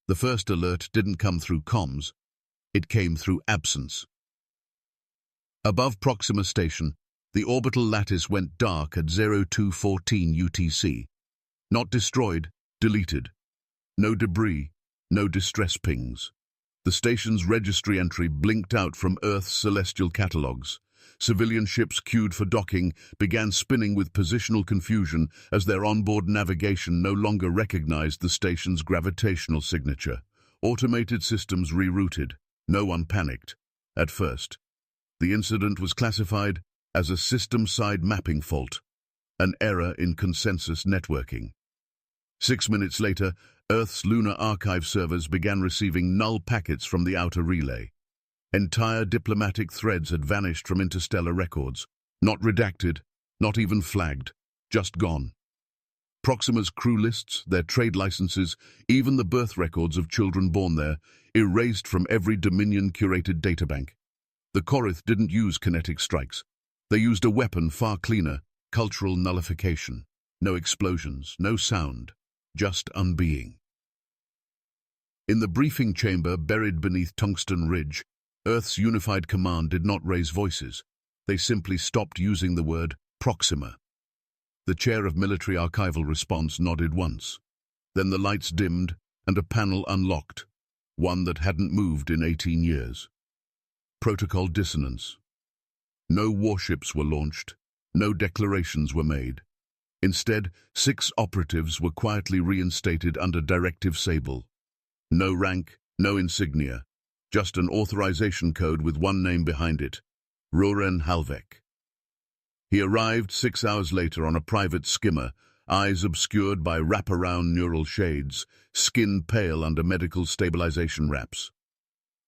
The first alert didn't come through comms, it came through absence. Above Proxima Station, the orbital lattice went dark at 0214 UTC. Not destroyed, deleted. No debris, no distress pings. The station's registry entry blinked out from Earth's celestial catalogues. Civilian ships queued for docking began spinning with positional confusion as their onboard navigation no longer recognized the station's gravitational signature. Automated systems rerouted. No one panicked. At first, the incident was classified as a system-side mapping fault, an error in consensus networking. 6 minutes later, Earth's lunar archive servers began receiving null packets from the outer relay. Entire diplomatic threads had vanished from interstellar records, not redacted, not even flagged, just gone. Proxima's crew lists, their trade licenses, even the birth records of children born there, erased from every Dominion-curated databank. The Corith didn't use kinetic strikes. They used a weapon far cleaner, cultural nullification. No explosions, no sound, just unbeing. In the briefing chamber buried beneath Tungsten Ridge, Earth's unified command did not raise voices. They simply stopped using the word Proxima. The chair of military archival response nodded once. Then the lights dimmed and a panel unlocked, one that hadn't moved in 18 years. Protocol dissonance. No warships were launched, no declarations were made. Instead, 6 operatives were quietly reinstated under Directive Sable. No rank, no insignia, just an authorization code with one name behind it, Roren Halvek. He arrived 6 hours later on a private skimmer, eyes obscured by wraparound neural shades, skin pale under medical stabilization wraps.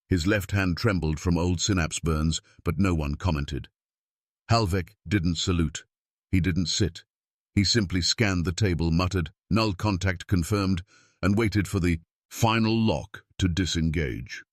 His left hand trembled from old synapse burns, but no one commented. Halvek didn't salute. He didn't sit. He simply scanned the table, muttered, "Null contact confirmed," and waited for the final lock to disengage.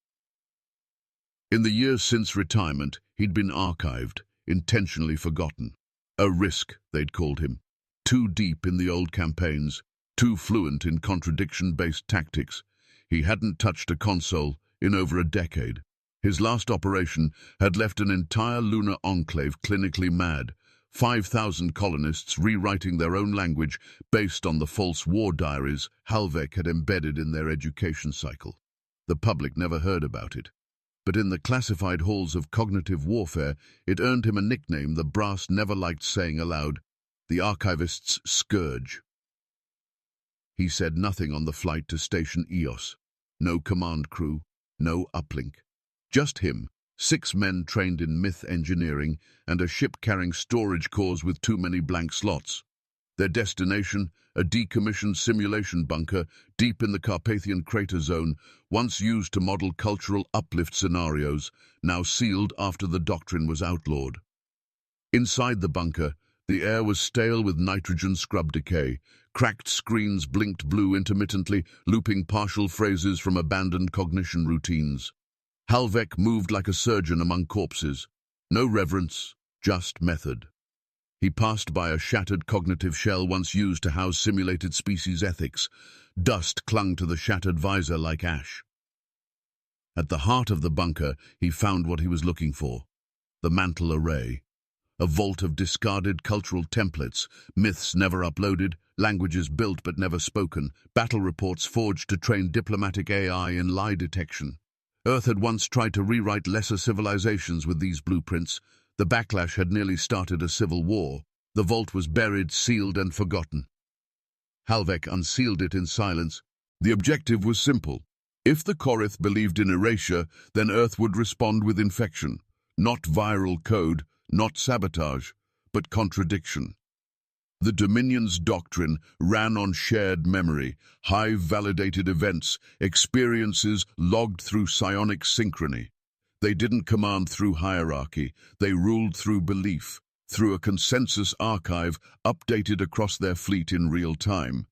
In the years since retirement, he'd been archived, intentionally forgotten. A risk, they'd called him. Too deep in the old campaigns, too fluent in contradiction-based tactics. He hadn't touched a console in over a decade. His last operation had left an entire lunar enclave clinically mad, 5,000 colonists rewriting their own language based on the false war diaries Halvek had embedded in their education cycle. The public never heard about it. But in the classified halls of cognitive warfare, it earned him a nickname the brass never liked saying aloud, the archivist's scourge. He said nothing on the flight to Station Eos. No command crew, no uplink. Just him, 6 men trained in myth engineering, and a ship carrying storage cores with too many blank slots. Their destination, a decommissioned simulation bunker deep in the Carpathian crater zone, once used to model cultural uplift scenarios, now sealed after the doctrine was outlawed. Inside the bunker, the air was stale with nitrogen scrub decay. Cracked screens blinked blue intermittently, looping partial phrases from abandoned cognition routines. Halvek moved like a surgeon among corpses. No reverence, just method. He passed by a shattered cognitive shell once used to house simulated species ethics. Dust clung to the shattered visor like ash. At the heart of the bunker, he found what he was looking for. The mantle array. A vault of discarded cultural templates, myths never uploaded, languages built but never spoken, battle reports forged to train diplomatic AI in lie detection. Earth had once tried to rewrite lesser civilizations with these blueprints. The backlash had nearly started a civil war. The vault was buried, sealed, and forgotten. Halvek unsealed it in silence. The objective was simple. If the Corith believed in erasure, then Earth would respond with infection. Not viral code, not sabotage, but contradiction. The Dominion's doctrine ran on shared memory, high-validated events, experiences logged through psionic synchrony. They didn't command through hierarchy, they ruled through belief, through a consensus archive updated across their fleet in real time.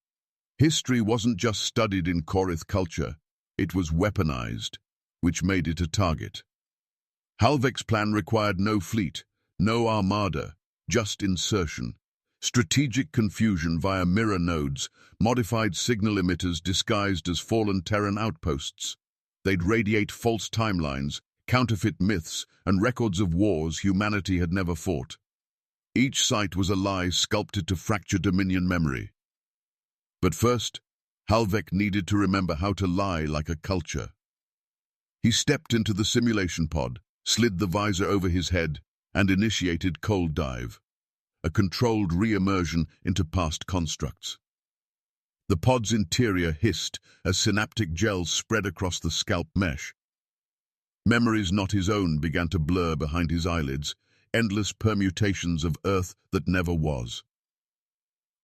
History wasn't just studied in Corith culture, it was weaponized, which made it a target. Halvek's plan required no fleet, no armada, just insertion. Strategic confusion via mirror nodes, modified signal emitters disguised as fallen Terran outposts. They'd radiate false timelines, counterfeit myths, and records of wars humanity had never fought. Each site was a lie sculpted to fracture Dominion memory. But first, Halvek needed to remember how to lie like a culture. He stepped into the simulation pod, slid the visor over his head, and initiated cold dive, a controlled re-immersion into past constructs. The pod's interior hissed as synaptic gels spread across the scalp mesh. Memories not his own began to blur behind his eyelids, endless permutations of Earth that never was.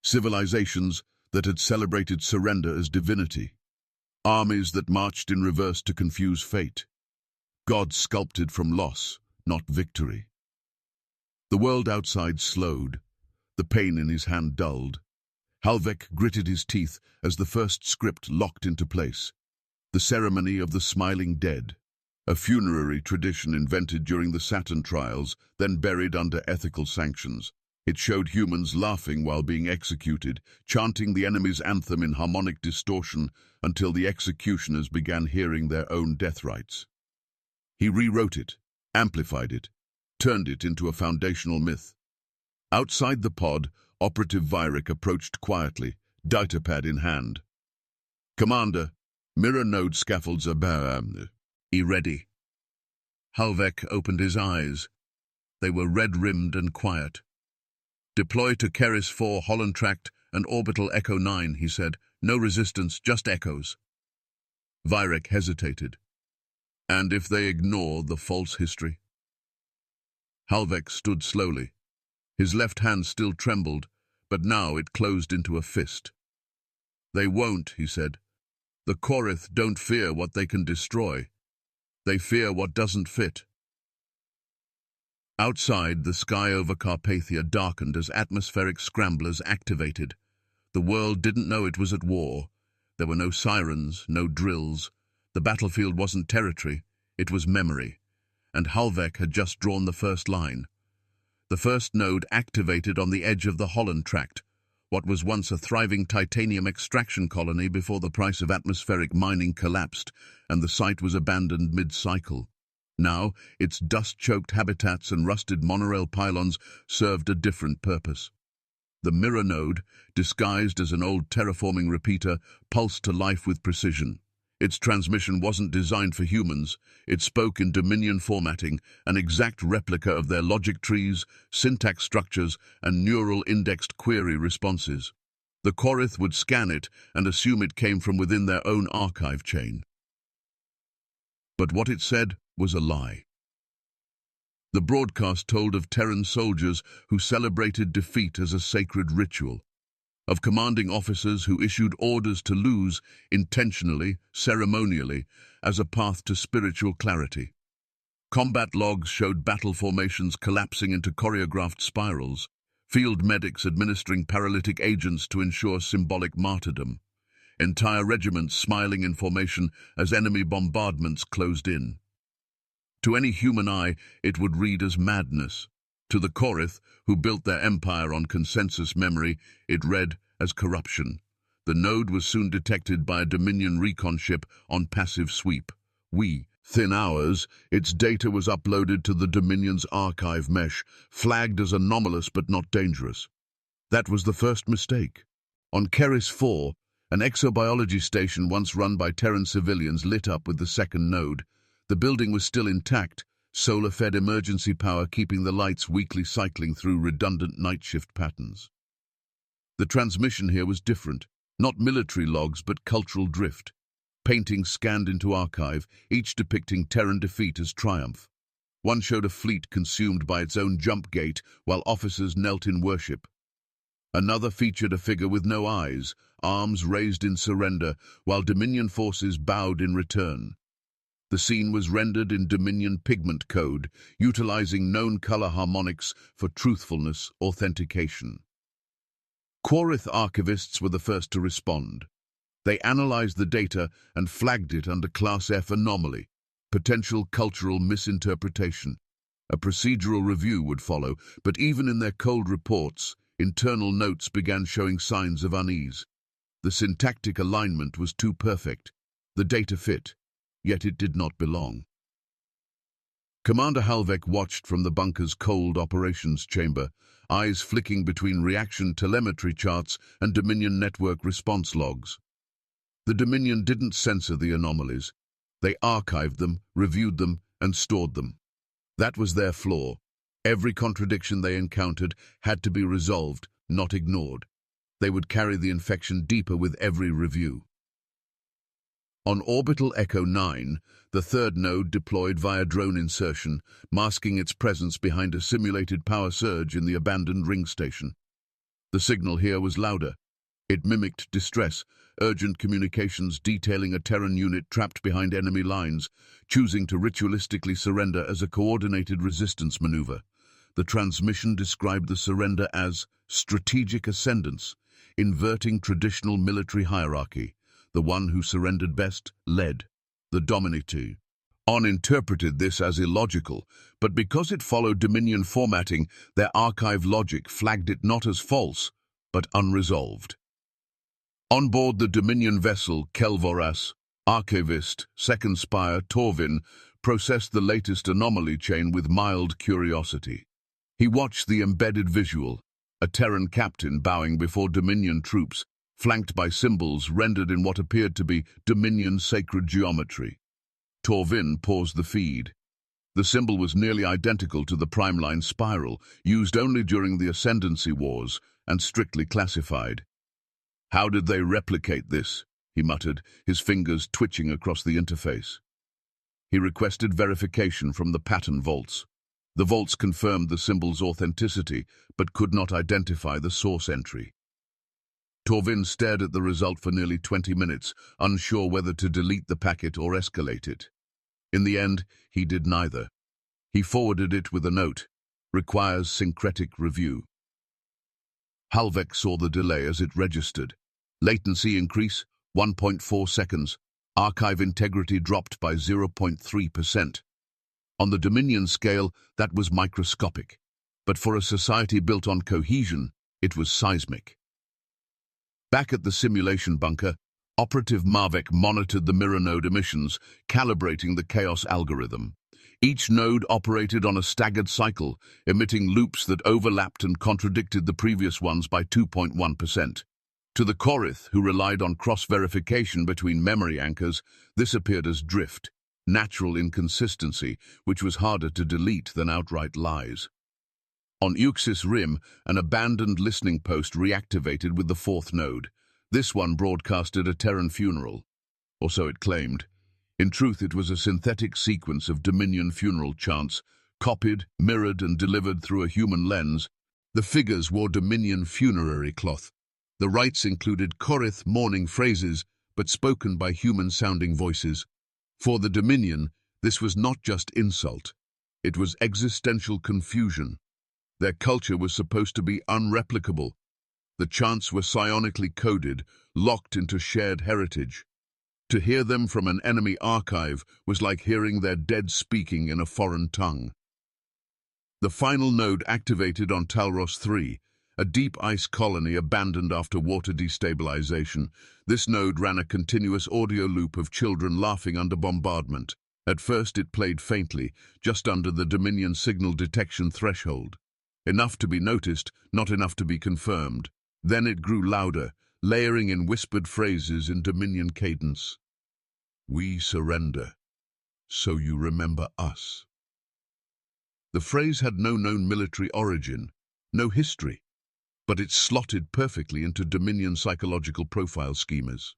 Civilizations that had celebrated surrender as divinity. Armies that marched in reverse to confuse fate. Gods sculpted from loss, not victory. The world outside slowed, the pain in his hand dulled. Halvek gritted his teeth as the first script locked into place. The ceremony of the smiling dead, a funerary tradition invented during the Saturn trials, then buried under ethical sanctions. It showed humans laughing while being executed, chanting the enemy's anthem in harmonic distortion until the executioners began hearing their own death rites. He rewrote it, amplified it, turned it into a foundational myth. Outside the pod, Operative Vyrick approached quietly, datapad in hand. "Commander, mirror node scaffolds are ready." Halvek opened his eyes. They were red-rimmed and quiet. "Deploy to Keris 4 Holland Tract and Orbital Echo 9, he said. "No resistance, just echoes." Vyrick hesitated. "And if they ignore the false history?" Halvek stood slowly. His left hand still trembled, but now it closed into a fist. "They won't," he said. "The Korith don't fear what they can destroy. They fear what doesn't fit." Outside, the sky over Carpathia darkened as atmospheric scramblers activated. The world didn't know it was at war. There were no sirens, no drills. The battlefield wasn't territory, it was memory. And Halvek had just drawn the first line. The first node activated on the edge of the Holland Tract, what was once a thriving titanium extraction colony before the price of atmospheric mining collapsed and the site was abandoned mid-cycle. Now, its dust-choked habitats and rusted monorail pylons served a different purpose. The mirror node, disguised as an old terraforming repeater, pulsed to life with precision. Its transmission wasn't designed for humans. It spoke in Dominion formatting, an exact replica of their logic trees, syntax structures, and neural indexed query responses. The Korith would scan it and assume it came from within their own archive chain. But what it said was a lie. The broadcast told of Terran soldiers who celebrated defeat as a sacred ritual, of commanding officers who issued orders to lose intentionally, ceremonially, as a path to spiritual clarity. Combat logs showed battle formations collapsing into choreographed spirals, field medics administering paralytic agents to ensure symbolic martyrdom, entire regiments smiling in formation as enemy bombardments closed in. To any human eye, it would read as madness. To the Korith, who built their empire on consensus memory, it read as corruption. The node was soon detected by a Dominion recon ship on passive sweep. Within hours, its data was uploaded to the Dominion's archive mesh, flagged as anomalous but not dangerous. That was the first mistake. On Keris 4, an exobiology station once run by Terran civilians lit up with the second node. The building was still intact, solar-fed emergency power keeping the lights weakly cycling through redundant night shift patterns. The transmission here was different, not military logs but cultural drift. Paintings scanned into archive, each depicting Terran defeat as triumph. One showed a fleet consumed by its own jump gate while officers knelt in worship. Another featured a figure with no eyes, arms raised in surrender, while Dominion forces bowed in return. The scene was rendered in Dominion pigment code, utilizing known color harmonics for truthfulness authentication. Korith archivists were the first to respond. They analyzed the data and flagged it under Class F anomaly, potential cultural misinterpretation. A procedural review would follow, but even in their cold reports, internal notes began showing signs of unease. The syntactic alignment was too perfect. The data fit, yet it did not belong. Commander Halvek watched from the bunker's cold operations chamber, eyes flicking between reaction telemetry charts and Dominion network response logs. The Dominion didn't censor the anomalies. They archived them, reviewed them, and stored them. That was their flaw. Every contradiction they encountered had to be resolved, not ignored. They would carry the infection deeper with every review. On orbital Echo 9, the third node deployed via drone insertion, masking its presence behind a simulated power surge in the abandoned ring station. The signal here was louder. It mimicked distress, urgent communications detailing a Terran unit trapped behind enemy lines, choosing to ritualistically surrender as a coordinated resistance maneuver. The transmission described the surrender as strategic ascendance, inverting traditional military hierarchy. The one who surrendered best led. The Dominity interpreted this as illogical, but because it followed Dominion formatting, their archive logic flagged it not as false, but unresolved. On board the Dominion vessel, Kelvoras, archivist, second spire Torvin, processed the latest anomaly chain with mild curiosity. He watched the embedded visual, a Terran captain bowing before Dominion troops, flanked by symbols rendered in what appeared to be Dominion sacred geometry. Torvin paused the feed. The symbol was nearly identical to the Primeline spiral, used only during the Ascendancy Wars and strictly classified. "How did they replicate this?" he muttered, his fingers twitching across the interface. He requested verification from the pattern vaults. The vaults confirmed the symbol's authenticity, but could not identify the source entry. Torvin stared at the result for nearly 20 minutes, unsure whether to delete the packet or escalate it. In the end, he did neither. He forwarded it with a note, "Requires syncretic review." Halvek saw the delay as it registered. Latency increase, 1.4 seconds. Archive integrity dropped by 0.3%. On the Dominion scale, that was microscopic. But for a society built on cohesion, it was seismic. Back at the simulation bunker, Operative Marvek monitored the mirror node emissions, calibrating the chaos algorithm. Each node operated on a staggered cycle, emitting loops that overlapped and contradicted the previous ones by 2.1%. To the Korith, who relied on cross-verification between memory anchors, this appeared as drift, natural inconsistency, which was harder to delete than outright lies. On Euxis Rim, an abandoned listening post reactivated with the fourth node. This one broadcasted a Terran funeral, or so it claimed. In truth, it was a synthetic sequence of Dominion funeral chants, copied, mirrored, and delivered through a human lens. The figures wore Dominion funerary cloth. The rites included Korith mourning phrases, but spoken by human-sounding voices. For the Dominion, this was not just insult. It was existential confusion. Their culture was supposed to be unreplicable. The chants were psionically coded, locked into shared heritage. To hear them from an enemy archive was like hearing their dead speaking in a foreign tongue. The final node activated on Talros 3, a deep ice colony abandoned after water destabilization. This node ran a continuous audio loop of children laughing under bombardment. At first it played faintly, just under the Dominion signal detection threshold. Enough to be noticed, not enough to be confirmed. Then it grew louder, layering in whispered phrases in Dominion cadence. "We surrender, so you remember us." The phrase had no known military origin, no history, but it slotted perfectly into Dominion psychological profile schemas.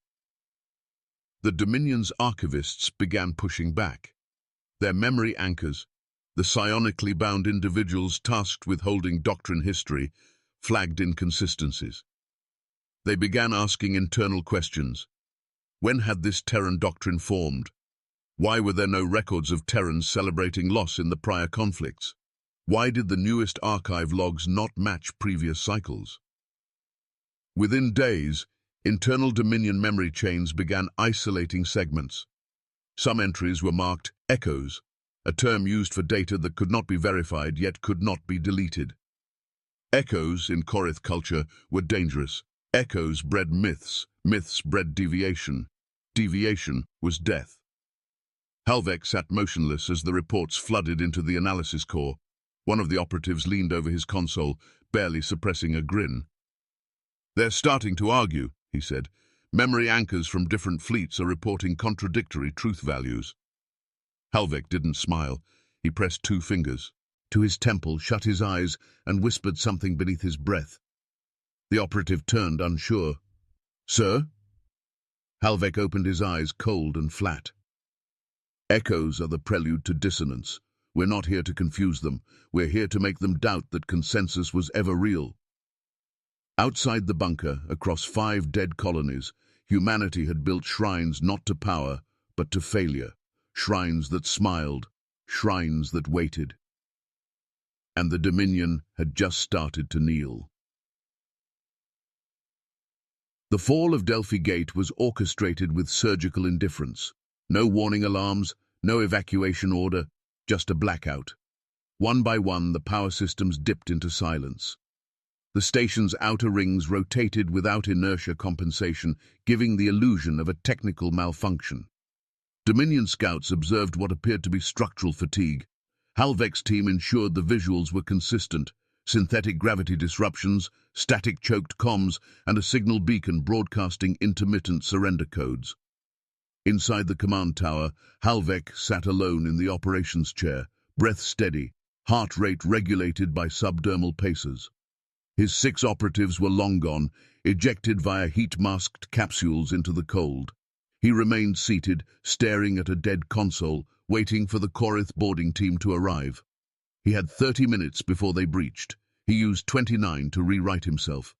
The Dominion's archivists began pushing back. Their memory anchors, the psionically bound individuals tasked with holding doctrine history, flagged inconsistencies. They began asking internal questions. When had this Terran doctrine formed? Why were there no records of Terrans celebrating loss in the prior conflicts? Why did the newest archive logs not match previous cycles? Within days, internal Dominion memory chains began isolating segments. Some entries were marked echoes, a term used for data that could not be verified yet could not be deleted. Echoes in Korith culture were dangerous. Echoes bred myths. Myths bred deviation. Deviation was death. Halvek sat motionless as the reports flooded into the analysis core. One of the operatives leaned over his console, barely suppressing a grin. "They're starting to argue," he said. "Memory anchors from different fleets are reporting contradictory truth values." Halvek didn't smile. He pressed 2 fingers to his temple, shut his eyes, and whispered something beneath his breath. The operative turned, unsure. "Sir?" Halvek opened his eyes, cold and flat. "Echoes are the prelude to dissonance. We're not here to confuse them. We're here to make them doubt that consensus was ever real." Outside the bunker, across 5 dead colonies, humanity had built shrines not to power, but to failure. Shrines that smiled, shrines that waited. And the Dominion had just started to kneel. The fall of Delphi Gate was orchestrated with surgical indifference. No warning alarms, no evacuation order, just a blackout. One by one, the power systems dipped into silence. The station's outer rings rotated without inertia compensation, giving the illusion of a technical malfunction. Dominion scouts observed what appeared to be structural fatigue. Halvek's team ensured the visuals were consistent: synthetic gravity disruptions, static choked comms, and a signal beacon broadcasting intermittent surrender codes. Inside the command tower, Halvek sat alone in the operations chair, breath steady, heart rate regulated by subdermal pacers. His 6 operatives were long gone, ejected via heat-masked capsules into the cold. He remained seated, staring at a dead console, waiting for the Korith boarding team to arrive. He had 30 minutes before they breached. He used 29 to rewrite himself.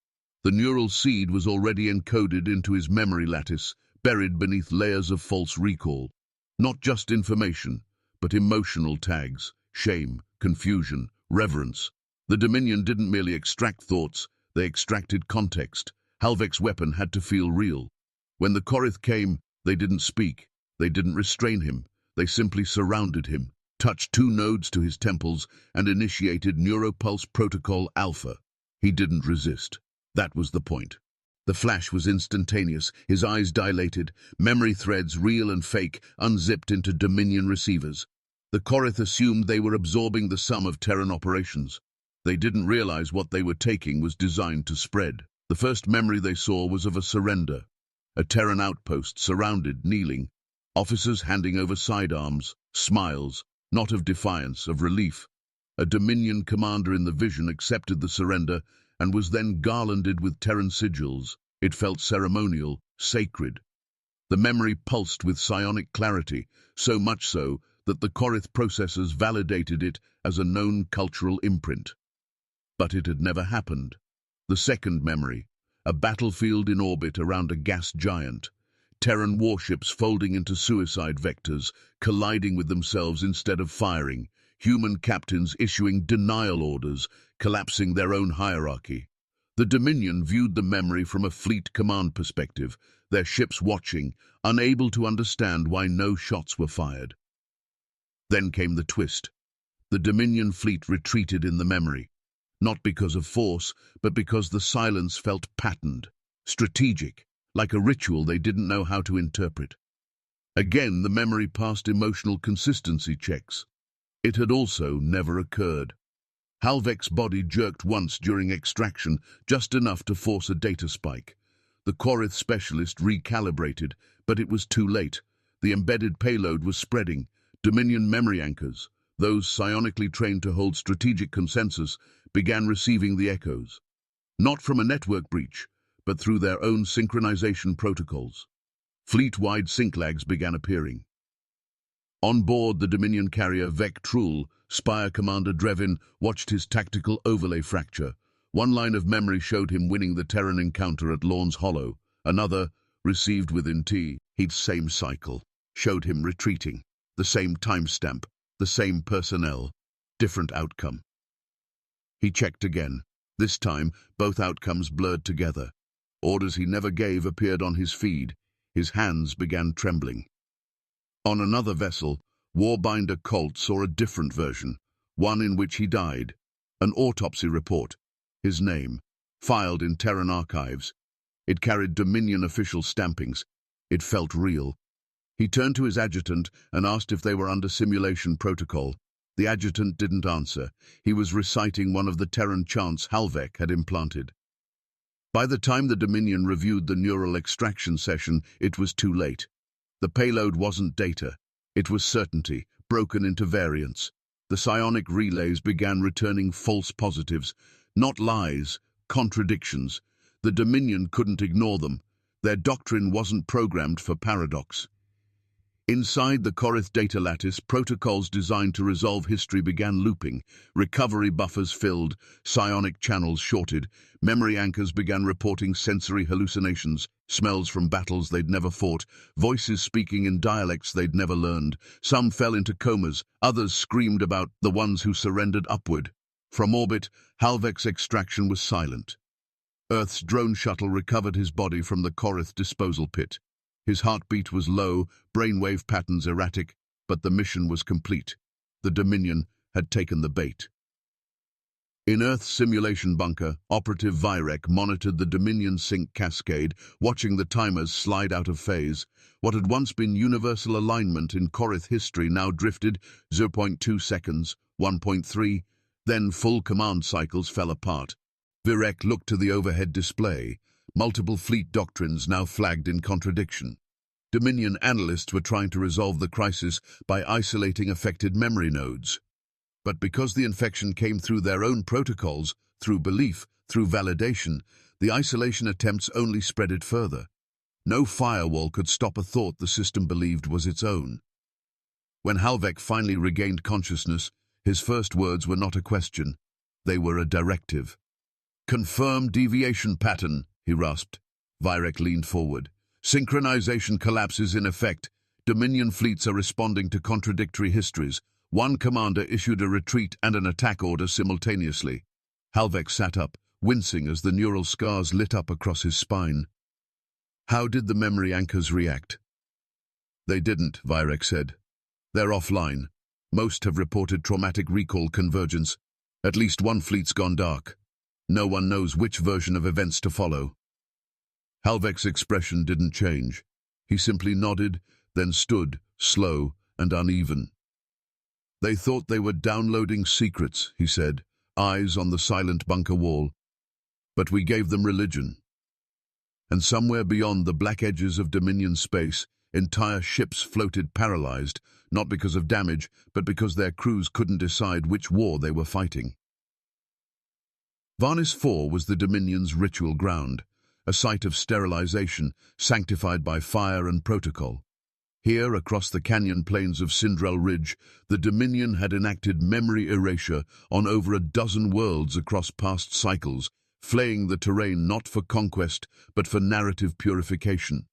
The neural seed was already encoded into his memory lattice, buried beneath layers of false recall. Not just information, but emotional tags: shame, confusion, reverence. The Dominion didn't merely extract thoughts, they extracted context. Halvek's weapon had to feel real. When the Korith came, they didn't speak, they didn't restrain him, they simply surrounded him, touched 2 nodes to his temples, and initiated Neuropulse Protocol Alpha. He didn't resist. That was the point. The flash was instantaneous, his eyes dilated, memory threads, real and fake, unzipped into Dominion receivers. The Korith assumed they were absorbing the sum of Terran operations. They didn't realize what they were taking was designed to spread. The first memory they saw was of a surrender. A Terran outpost, surrounded, kneeling. Officers handing over sidearms, smiles, not of defiance, of relief. A Dominion commander in the vision accepted the surrender and was then garlanded with Terran sigils. It felt ceremonial, sacred. The memory pulsed with psionic clarity, so much so that the Korith processors validated it as a known cultural imprint. But it had never happened. The second memory, a battlefield in orbit around a gas giant. Terran warships folding into suicide vectors, colliding with themselves instead of firing. Human captains issuing denial orders, collapsing their own hierarchy. The Dominion viewed the memory from a fleet command perspective, their ships watching, unable to understand why no shots were fired. Then came the twist. The Dominion fleet retreated in the memory. Not because of force, but because the silence felt patterned, strategic, like a ritual they didn't know how to interpret. Again, the memory passed emotional consistency checks. It had also never occurred. Halvek's body jerked once during extraction, just enough to force a data spike. The Korith specialist recalibrated, but it was too late. The embedded payload was spreading. Dominion memory anchors, those psionically trained to hold strategic consensus, began receiving the echoes. Not from a network breach, but through their own synchronization protocols. Fleet-wide sync lags began appearing. On board the Dominion carrier Vec Trull, Spire Commander Drevin watched his tactical overlay fracture. One line of memory showed him winning the Terran encounter at Lorne's Hollow. Another, received within he'd same cycle, showed him retreating. The same timestamp, the same personnel, different outcome. He checked again. This time, both outcomes blurred together. Orders he never gave appeared on his feed. His hands began trembling. On another vessel, Warbinder Colt saw a different version, one in which he died. An autopsy report. his name, filed in Terran archives. It carried Dominion official stampings. It felt real. He turned to his adjutant and asked if they were under simulation protocol. The adjutant didn't answer. He was reciting one of the Terran chants Halvek had implanted. By the time the Dominion reviewed the neural extraction session, it was too late. The payload wasn't data. It was certainty, broken into variants. The psionic relays began returning false positives, not lies, contradictions. The Dominion couldn't ignore them. Their doctrine wasn't programmed for paradox. Inside the Korith data lattice, protocols designed to resolve history began looping. Recovery buffers filled, psionic channels shorted, memory anchors began reporting sensory hallucinations, smells from battles they'd never fought, voices speaking in dialects they'd never learned. Some fell into comas, others screamed about the ones who surrendered upward. From orbit, Halvek's extraction was silent. Earth's drone shuttle recovered his body from the Korith disposal pit. His heartbeat was low, brainwave patterns erratic, but the mission was complete. The Dominion had taken the bait. In Earth's simulation bunker, Operative Virek monitored the Dominion sync cascade, watching the timers slide out of phase. What had once been universal alignment in Korith history now drifted 0.2 seconds, 1.3, then full command cycles fell apart. Virek looked to the overhead display. Multiple fleet doctrines now flagged in contradiction. Dominion analysts were trying to resolve the crisis by isolating affected memory nodes. But because the infection came through their own protocols, through belief, through validation, the isolation attempts only spread it further. No firewall could stop a thought the system believed was its own. When Halvek finally regained consciousness, his first words were not a question. They were a directive. "Confirm deviation pattern," he rasped. Virek leaned forward. "Synchronization collapses in effect. Dominion fleets are responding to contradictory histories. One commander issued a retreat and an attack order simultaneously." Halvek sat up, wincing as the neural scars lit up across his spine. How did the memory anchors react? "They didn't," Virek said. "They're offline. Most have reported traumatic recall convergence. At least one fleet's gone dark. No one knows which version of events to follow." Halvek's expression didn't change. He simply nodded, then stood, slow and uneven. "They thought they were downloading secrets," he said, eyes on the silent bunker wall. "But we gave them religion." And somewhere beyond the black edges of Dominion space, entire ships floated paralyzed, not because of damage, but because their crews couldn't decide which war they were fighting. Varnis IV was the Dominion's ritual ground, a site of sterilization, sanctified by fire and protocol. Here, across the canyon plains of Sindrel Ridge, the Dominion had enacted memory erasure on over a dozen worlds across past cycles, flaying the terrain not for conquest, but for narrative purification.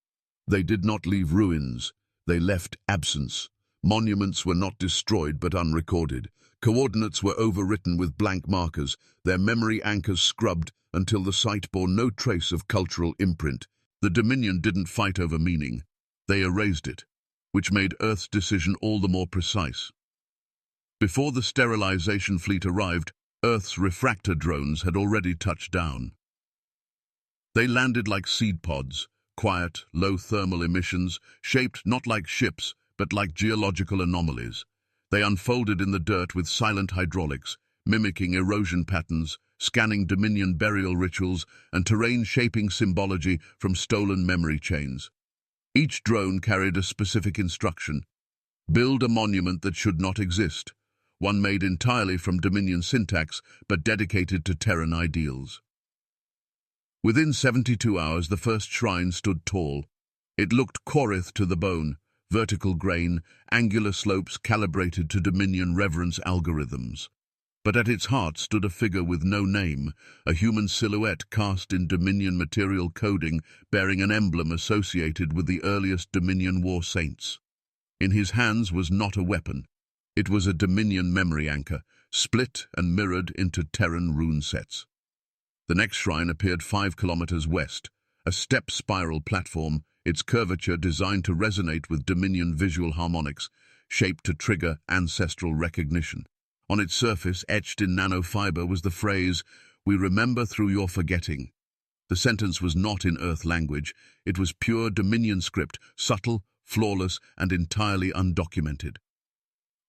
They did not leave ruins. They left absence. Monuments were not destroyed, but unrecorded. Coordinates were overwritten with blank markers, their memory anchors scrubbed until the site bore no trace of cultural imprint. The Dominion didn't fight over meaning. They erased it, which made Earth's decision all the more precise. Before the sterilization fleet arrived, Earth's refractor drones had already touched down. They landed like seed pods, quiet, low thermal emissions, shaped not like ships, but like geological anomalies. They unfolded in the dirt with silent hydraulics, mimicking erosion patterns, scanning Dominion burial rituals, and terrain-shaping symbology from stolen memory chains. Each drone carried a specific instruction: build a monument that should not exist, one made entirely from Dominion syntax, but dedicated to Terran ideals. Within 72 hours, the first shrine stood tall. It looked Korith to the bone, vertical grain, angular slopes calibrated to Dominion reverence algorithms. But at its heart stood a figure with no name, a human silhouette cast in Dominion material coding, bearing an emblem associated with the earliest Dominion war saints. In his hands was not a weapon. It was a Dominion memory anchor, split and mirrored into Terran rune sets. The next shrine appeared 5 kilometers west, a step spiral platform, its curvature designed to resonate with Dominion visual harmonics, shaped to trigger ancestral recognition. On its surface, etched in nanofiber, was the phrase, We remember through your forgetting. The sentence was not in Earth language. It was pure Dominion script, subtle, flawless, and entirely undocumented.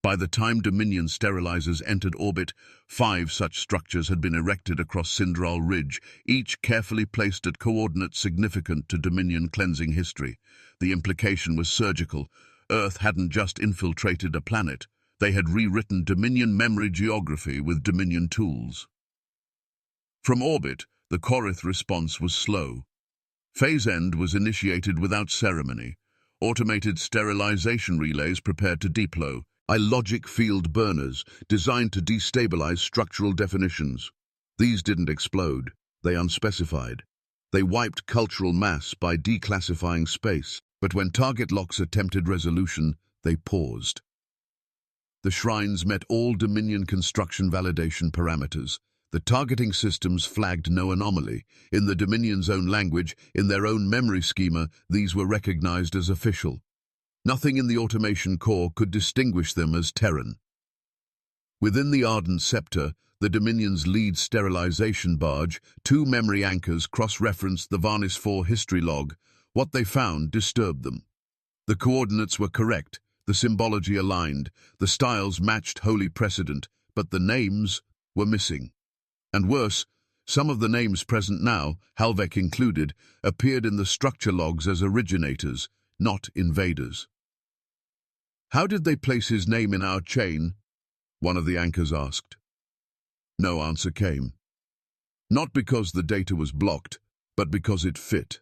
By the time Dominion sterilizers entered orbit, 5 such structures had been erected across Cinderal Ridge, each carefully placed at coordinates significant to Dominion cleansing history. The implication was surgical. Earth hadn't just infiltrated a planet. They had rewritten Dominion memory geography with Dominion tools. From orbit, the Corith response was slow. Phase end was initiated without ceremony. Automated sterilization relays prepared to deploy. Logic field burners designed to destabilize structural definitions. These didn't explode. They unspecified. They wiped cultural mass by declassifying space. But when target locks attempted resolution, they paused. The shrines met all Dominion construction validation parameters. The targeting systems flagged no anomaly. In the Dominion's own language, in their own memory schema, these were recognized as official. Nothing in the automation core could distinguish them as Terran. Within the Ardent Scepter, the Dominion's lead sterilization barge, 2 memory anchors cross-referenced the Varnis 4 history log. What they found disturbed them. The coordinates were correct, the symbology aligned, the styles matched holy precedent, but the names were missing. And worse, some of the names present now, Halvek included, appeared in the structure logs as originators, not invaders. "How did they place his name in our chain?" one of the anchors asked. No answer came. Not because the data was blocked, but because it fit.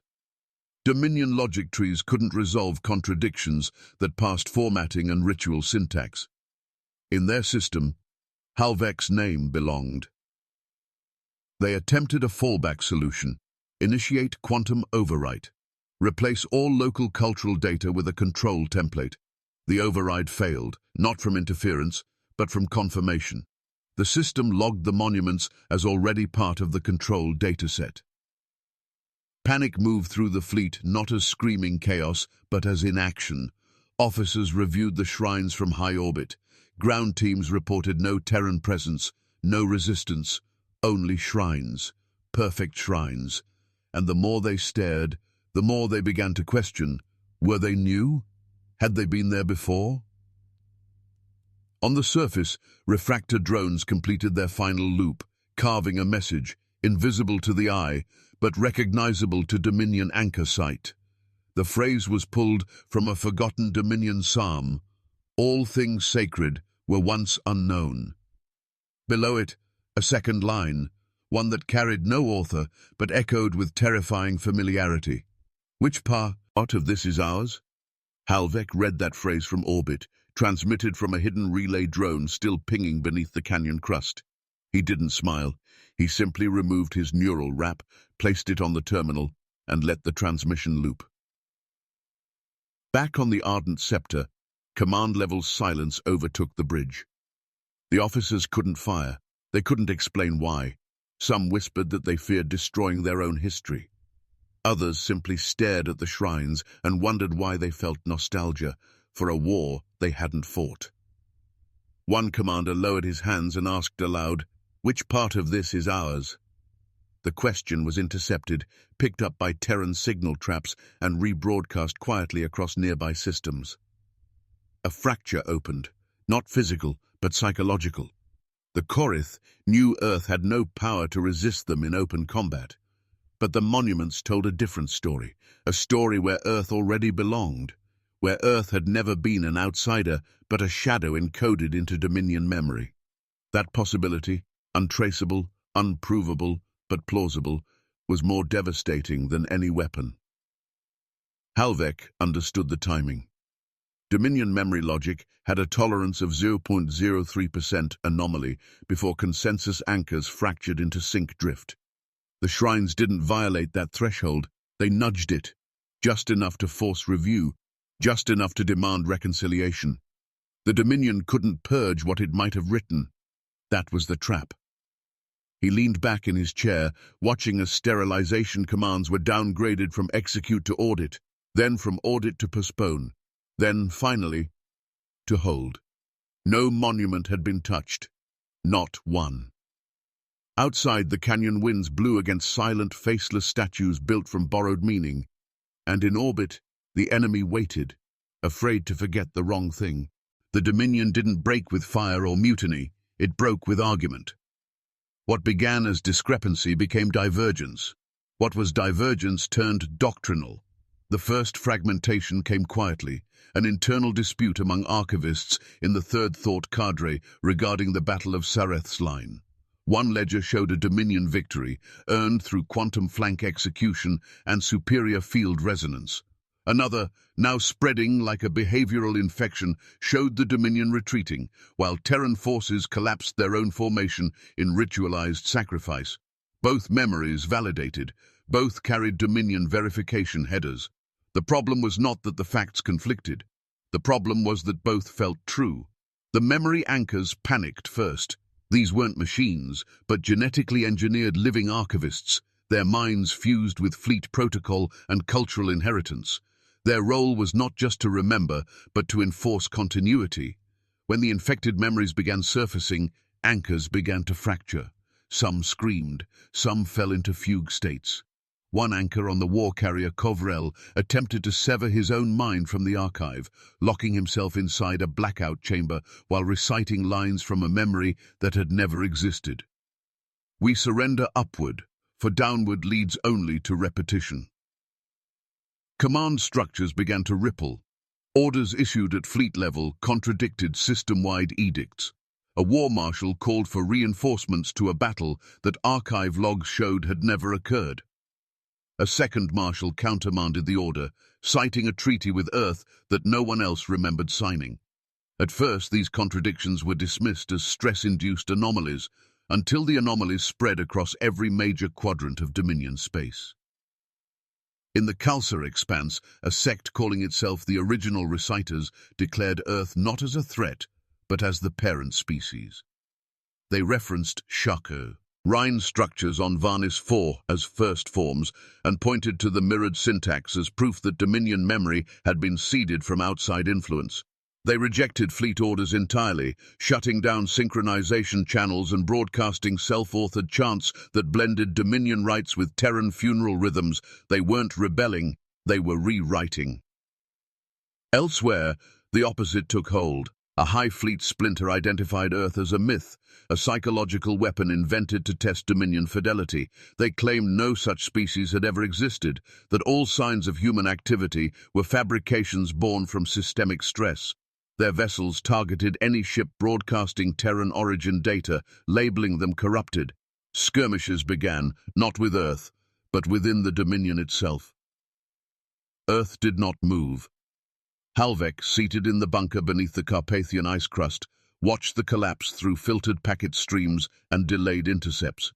Dominion logic trees couldn't resolve contradictions that passed formatting and ritual syntax. In their system, Halvek's name belonged. They attempted a fallback solution: initiate quantum overwrite. Replace all local cultural data with a control template. The override failed, not from interference, but from confirmation. The system logged the monuments as already part of the control dataset. Panic moved through the fleet not as screaming chaos, but as inaction. Officers reviewed the shrines from high orbit. Ground teams reported no Terran presence, no resistance, only shrines, perfect shrines. And the more they stared, the more they began to question. Were they new? Had they been there before? On the surface, refractor drones completed their final loop, carving a message, invisible to the eye, but recognizable to Dominion anchor sight. The phrase was pulled from a forgotten Dominion psalm: "All things sacred were once unknown." Below it, a second line, one that carried no author, but echoed with terrifying familiarity. "Which part of this is ours?" Halvek read that phrase from orbit, transmitted from a hidden relay drone still pinging beneath the canyon crust. He didn't smile. He simply removed his neural wrap, placed it on the terminal, and let the transmission loop. Back on the Ardent Scepter, command-level silence overtook the bridge. The officers couldn't fire. They couldn't explain why. Some whispered that they feared destroying their own history. Others simply stared at the shrines and wondered why they felt nostalgia for a war they hadn't fought. One commander lowered his hands and asked aloud, "Which part of this is ours?" The question was intercepted, picked up by Terran signal traps, and rebroadcast quietly across nearby systems. A fracture opened, not physical, but psychological. The Corith knew Earth had no power to resist them in open combat. But the monuments told a different story, a story where Earth already belonged, where Earth had never been an outsider, but a shadow encoded into Dominion memory. That possibility, untraceable, unprovable, but plausible, was more devastating than any weapon. Halvek understood the timing. Dominion memory logic had a tolerance of 0.03% anomaly before consensus anchors fractured into sync drift. The shrines didn't violate that threshold. They nudged it, just enough to force review, just enough to demand reconciliation. The Dominion couldn't purge what it might have written. That was the trap. He leaned back in his chair, watching as sterilization commands were downgraded from execute to audit, then from audit to postpone, then, finally, to hold. No monument had been touched. Not one. Outside, the canyon winds blew against silent, faceless statues built from borrowed meaning, and in orbit, the enemy waited, afraid to forget the wrong thing. The Dominion didn't break with fire or mutiny, it broke with argument. What began as discrepancy became divergence. What was divergence turned doctrinal. The first fragmentation came quietly, an internal dispute among archivists in the Third Thought cadre regarding the Battle of Sareth's Line. One ledger showed a Dominion victory, earned through quantum flank execution and superior field resonance. Another, now spreading like a behavioral infection, showed the Dominion retreating, while Terran forces collapsed their own formation in ritualized sacrifice. Both memories validated, both carried Dominion verification headers. The problem was not that the facts conflicted. The problem was that both felt true. The memory anchors panicked first. These weren't machines, but genetically engineered living archivists, their minds fused with fleet protocol and cultural inheritance. Their role was not just to remember, but to enforce continuity. When the infected memories began surfacing, anchors began to fracture. Some screamed, some fell into fugue states. One anchor on the war carrier Kovrel attempted to sever his own mind from the archive, locking himself inside a blackout chamber while reciting lines from a memory that had never existed. We surrender upward, for downward leads only to repetition. Command structures began to ripple. Orders issued at fleet level contradicted system-wide edicts. A war marshal called for reinforcements to a battle that archive logs showed had never occurred. A second marshal countermanded the order, citing a treaty with Earth that no one else remembered signing. At first, these contradictions were dismissed as stress-induced anomalies, until the anomalies spread across every major quadrant of Dominion space. In the Khalsa expanse, a sect calling itself the Original Reciters declared Earth not as a threat, but as the parent species. They referenced Shako, Rhine structures on Varnis IV as first forms, and pointed to the mirrored syntax as proof that Dominion memory had been seeded from outside influence. They rejected fleet orders entirely, shutting down synchronization channels and broadcasting self-authored chants that blended Dominion rites with Terran funeral rhythms. They weren't rebelling, they were rewriting. Elsewhere, the opposite took hold. A high fleet splinter identified Earth as a myth, a psychological weapon invented to test Dominion fidelity. They claimed no such species had ever existed, that all signs of human activity were fabrications born from systemic stress. Their vessels targeted any ship broadcasting Terran origin data, labeling them corrupted. Skirmishes began, not with Earth, but within the Dominion itself. Earth did not move. Halvek, seated in the bunker beneath the Carpathian ice crust, watched the collapse through filtered packet streams and delayed intercepts.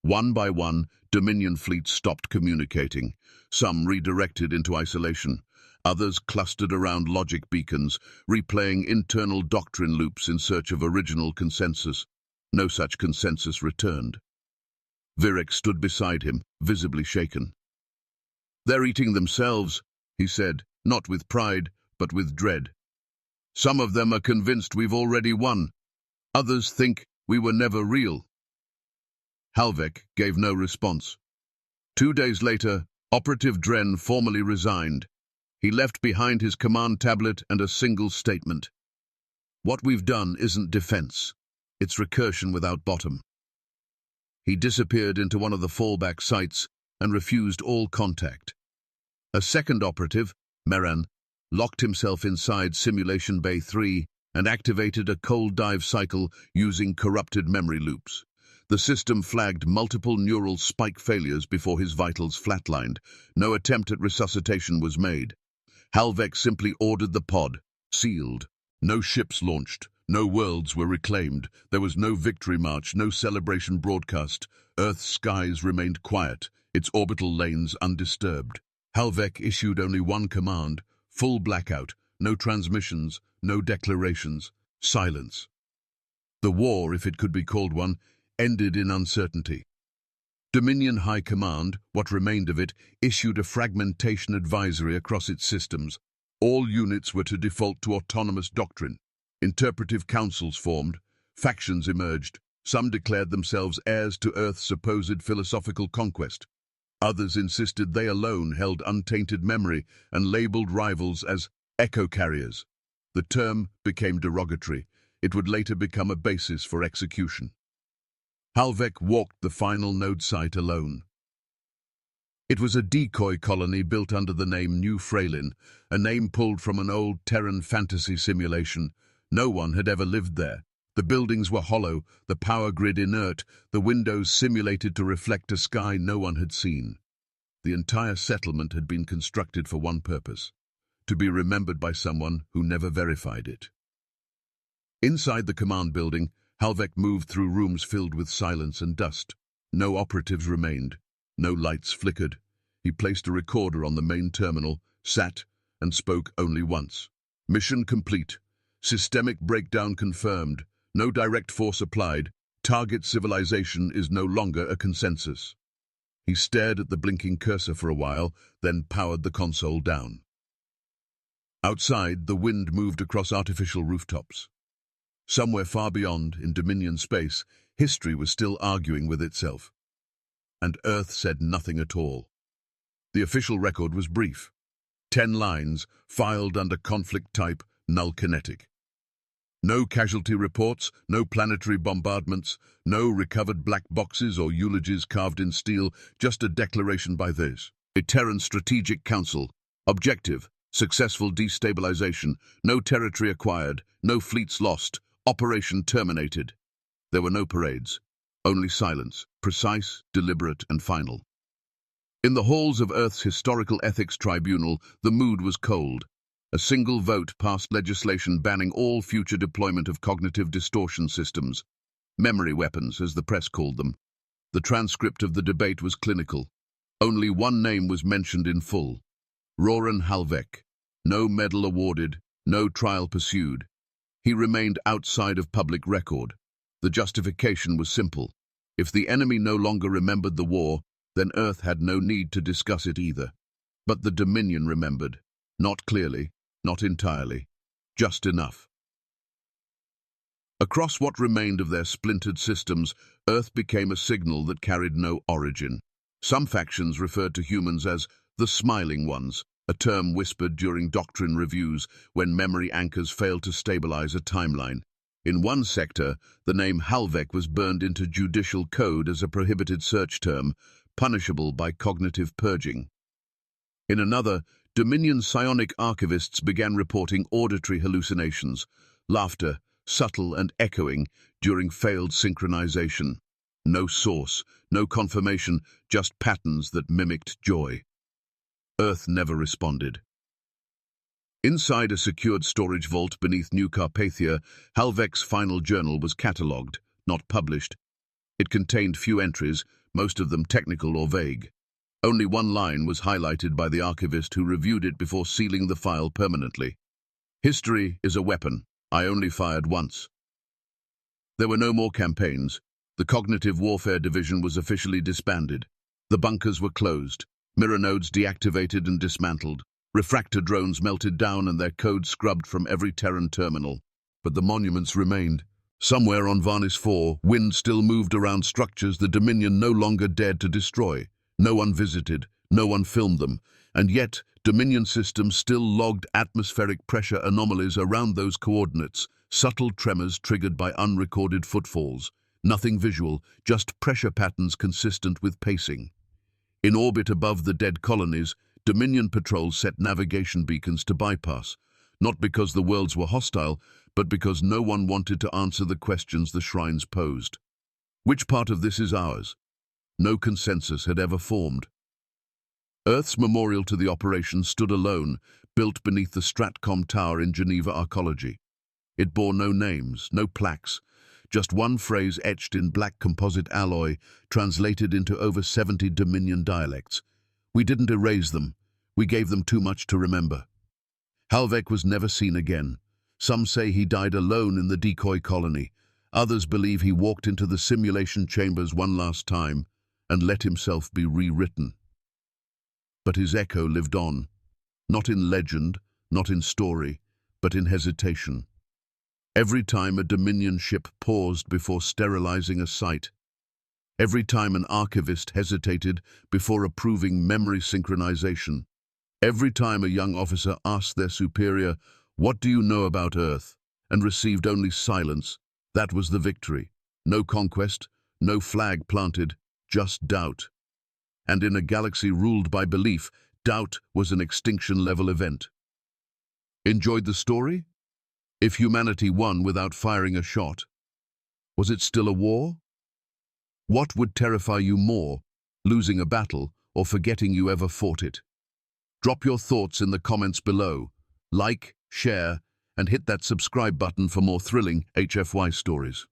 One by one, Dominion fleets stopped communicating. Some redirected into isolation. Others clustered around logic beacons, replaying internal doctrine loops in search of original consensus. No such consensus returned. Virek stood beside him, visibly shaken. "They're eating themselves," he said, not with pride, but with dread. "Some of them are convinced we've already won. Others think we were never real." Halvek gave no response. 2 days later, Operative Dren formally resigned. He left behind his command tablet and a single statement. "What we've done isn't defense. It's recursion without bottom." He disappeared into one of the fallback sites and refused all contact. A second operative, Meran, locked himself inside Simulation Bay 3 and activated a cold dive cycle using corrupted memory loops. The system flagged multiple neural spike failures before his vitals flatlined. No attempt at resuscitation was made. Halvek simply ordered the pod, sealed. No ships launched, no worlds were reclaimed. There was no victory march, no celebration broadcast. Earth's skies remained quiet, its orbital lanes undisturbed. Halvek issued only one command: full blackout, no transmissions, no declarations, silence. The war, if it could be called one, ended in uncertainty. Dominion High Command, what remained of it, issued a fragmentation advisory across its systems. All units were to default to autonomous doctrine. Interpretive councils formed, factions emerged, Some declared themselves heirs to Earth's supposed philosophical conquest. Others insisted they alone held untainted memory and labeled rivals as echo carriers. The term became derogatory. It would later become a basis for execution. Halvek walked the final node site alone. It was a decoy colony built under the name New Freylin, a name pulled from an old Terran fantasy simulation. No one had ever lived there. The buildings were hollow, the power grid inert, the windows simulated to reflect a sky no one had seen. The entire settlement had been constructed for one purpose: to be remembered by someone who never verified it. Inside the command building, Halvek moved through rooms filled with silence and dust. No operatives remained. No lights flickered. He placed a recorder on the main terminal, sat, and spoke only once. Mission complete. Systemic breakdown confirmed. No direct force applied. Target civilization is no longer a consensus. He stared at the blinking cursor for a while, then powered the console down. Outside, the wind moved across artificial rooftops. Somewhere far beyond, in Dominion space, history was still arguing with itself. And Earth said nothing at all. The official record was brief. 10 lines, filed under conflict type, null kinetic. No casualty reports, no planetary bombardments, no recovered black boxes or eulogies carved in steel, just a declaration by this: a Terran Strategic Council. Objective: successful destabilization, no territory acquired, no fleets lost, operation terminated. There were no parades, only silence, precise, deliberate, and final. In the halls of Earth's Historical Ethics Tribunal, the mood was cold. A single vote passed legislation banning all future deployment of cognitive distortion systems, memory weapons, as the press called them. The transcript of the debate was clinical. Only one name was mentioned in full: Roran Halvek. No medal awarded, no trial pursued. He remained outside of public record. The justification was simple: if the enemy no longer remembered the war, then Earth had no need to discuss it either. But the Dominion remembered. Not clearly, not entirely, just enough. Across what remained of their splintered systems, Earth became a signal that carried no origin. Some factions referred to humans as the Smiling Ones, a term whispered during doctrine reviews when memory anchors failed to stabilize a timeline. In one sector, the name Halvek was burned into judicial code as a prohibited search term, punishable by cognitive purging. In another, Dominion psionic archivists began reporting auditory hallucinations, laughter, subtle and echoing, during failed synchronization. No source, no confirmation, just patterns that mimicked joy. Earth never responded. Inside a secured storage vault beneath New Carpathia, Halvek's final journal was catalogued, not published. It contained few entries, most of them technical or vague. Only one line was highlighted by the archivist who reviewed it before sealing the file permanently. History is a weapon. I only fired once. There were no more campaigns. The Cognitive Warfare Division was officially disbanded. The bunkers were closed, mirror nodes deactivated and dismantled, refractor drones melted down and their code scrubbed from every Terran terminal. But the monuments remained. Somewhere on Varnis 4, wind still moved around structures the Dominion no longer dared to destroy. No one visited, no one filmed them, and yet Dominion systems still logged atmospheric pressure anomalies around those coordinates, subtle tremors triggered by unrecorded footfalls. Nothing visual, just pressure patterns consistent with pacing. In orbit above the dead colonies, Dominion patrols set navigation beacons to bypass, not because the worlds were hostile, but because no one wanted to answer the questions the shrines posed. Which part of this is ours? No consensus had ever formed. Earth's memorial to the operation stood alone, built beneath the Stratcom Tower in Geneva Arcology. It bore no names, no plaques, just one phrase etched in black composite alloy, translated into over 70 Dominion dialects. We didn't erase them. We gave them too much to remember. Halvek was never seen again. Some say he died alone in the decoy colony. Others believe he walked into the simulation chambers one last time and let himself be rewritten. But his echo lived on, not in legend, not in story, but in hesitation. Every time a Dominion ship paused before sterilizing a site. Every time an archivist hesitated before approving memory synchronization. Every time a young officer asked their superior, "What do you know about Earth?" and received only silence, that was the victory. No conquest, no flag planted, just doubt. And in a galaxy ruled by belief, doubt was an extinction-level event. Enjoyed the story? If humanity won without firing a shot, was it still a war? What would terrify you more, losing a battle or forgetting you ever fought it? Drop your thoughts in the comments below. Like, share, and hit that subscribe button for more thrilling HFY stories.